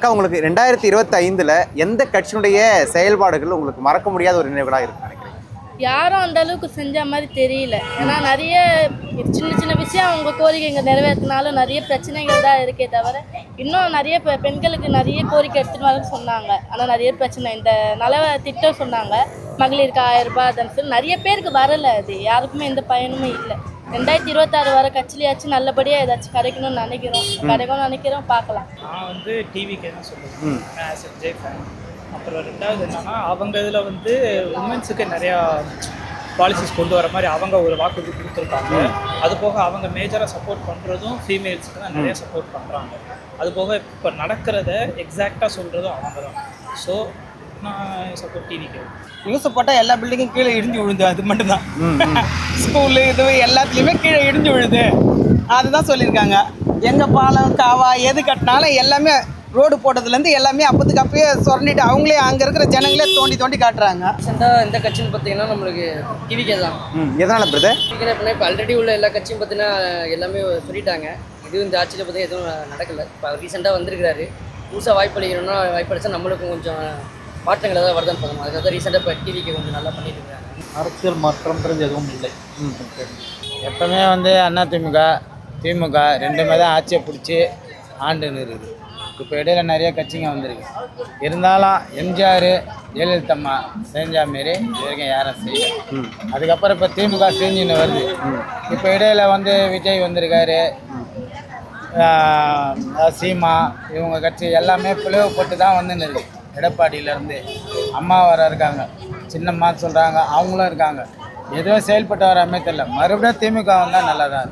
அக்கா, உங்களுக்கு 2025ல் எந்த கட்சியினுடைய செயல்பாடுகள் உங்களுக்கு மறக்க முடியாத ஒரு நினைவுகளாக இருக்குன்னு நினைக்கிறீங்க? யாரும் அந்த அளவுக்கு செஞ்ச மாதிரி தெரியல. ஏன்னா நிறைய சின்ன சின்ன விஷயம் அவங்க கோரிக்கைங்க நிறைவேற்றினாலும் நிறைய பிரச்சனைகள் தான் இருக்கே தவிர, இன்னும் நிறைய பெண்களுக்கு நிறைய கோரிக்கை எடுத்துகிட்டு வரேன்னு சொன்னாங்க. ஆனால் நிறைய பிரச்சனை, இந்த நல திட்டம் சொன்னாங்க, மகளிருக்கு 1000 ரூபாய் அதுன்னு சொல்லி நிறைய பேருக்கு வரலை. அது யாருக்குமே எந்த பயனுமே இல்லை. 2026 வர கட்சியிலையாச்சும் நல்லபடியாக ஏதாச்சும் கிடைக்கணும்னு நினைக்கிறோம், பார்க்கலாம். நான் வந்து டிவிக்கு தான் சொல்லுவேன், ஆஸ் எ ஜே ஃபேன். அப்புறம் ரெண்டாவது என்னன்னா, அவங்க இதில் வந்து உமன்ஸுக்கு நிறையா பாலிசிஸ் கொண்டு வர மாதிரி அவங்க ஒரு வாக்குறுதி கொடுத்துருக்காங்க. அது போக அவங்க மேஜராக சப்போர்ட் பண்ணுறதும் ஃபீமேல்ஸுக்கு தான் நிறையா சப்போர்ட் பண்ணுறாங்க. அது போக இப்போ நடக்கிறத எக்ஸாக்டாக சொல்கிறதும் அவங்க தான். ஸோ நான் சப்போர்ட் டிவிக்கு. நியூஸை போட்டால் எல்லா பில்டிங்கும் கீழே இடிஞ்சு விழுது, அது மட்டும்தான். ஸ்கூலு இது எல்லாத்துலேயுமே கீழே இடிஞ்சு விழுது, அதுதான் சொல்லியிருக்காங்க. எங்கள் பாலம் காவா எது கட்டினாலும் எல்லாமே ரோடு போட்டதுலேருந்து எல்லாமே அப்போதுக்கு அப்பயே சொரண்டிட்டு அவங்களே அங்கே இருக்கிற ஜனங்களே தோண்டி தோண்டி காட்டுறாங்க. ரீசெண்டாக எந்த கட்சின்னு பார்த்தீங்கன்னா நம்மளுக்கு டிவிக்கே தான். எதனால் பிரதர்? டிவிக்கே அப்படின்னா இப்போ ஆல்ரெடி உள்ள எல்லா கட்சியும் பார்த்தீங்கன்னா எல்லாமே சொல்லிட்டாங்க. இதுவும் இந்த ஆட்சியில் பார்த்தீங்கன்னா எதுவும் நடக்கலை. இப்போ ரீசெண்டாக வந்திருக்கிறாரு, புதுசாக வாய்ப்பளிக்கணும்னா வாய்ப்பளிச்சா நம்மளுக்கும் கொஞ்சம் மாற்றங்கள் ஏதாவது வருதான்னு பார்க்கணும். அதுக்காக தான் ரீசெண்டாக இப்போ டிவிக்கு கொஞ்சம் நல்லா பண்ணிட்டு இருக்காங்க. அரசியல் மாற்றம்ன்றது எதுவும் இல்லை. எப்பவுமே வந்து அதிமுக திமுக ரெண்டுமே தான் ஆட்சியை பிடிச்சி ஆண்டுன்னு இருக்குது. இப்போ இடையில நிறைய கட்சிங்க வந்திருக்கு. இருந்தாலும் எம்ஜிஆர் ஜெயலலிதம்மா செஞ்ச மாரி இது வரைக்கும் யாரும் செய்யல. அதுக்கப்புறம் இப்போ திமுக செஞ்சுன்னு வருது. இப்போ இடையில வந்து விஜய் வந்திருக்காரு, சீமா, இவங்க கட்சி எல்லாமே பிளவுபட்டு தான் வந்துன்னு இருக்கு. எடப்பாடியிலேருந்து அம்மா வர இருக்காங்க, சின்னம்மா சொல்கிறாங்க, அவங்களும் இருக்காங்க. எதுவும் செயல்பட்டு வர மாதிரி தெரியல. மறுபடியும் திமுக வந்தால் நல்லா தான் இருக்கும்.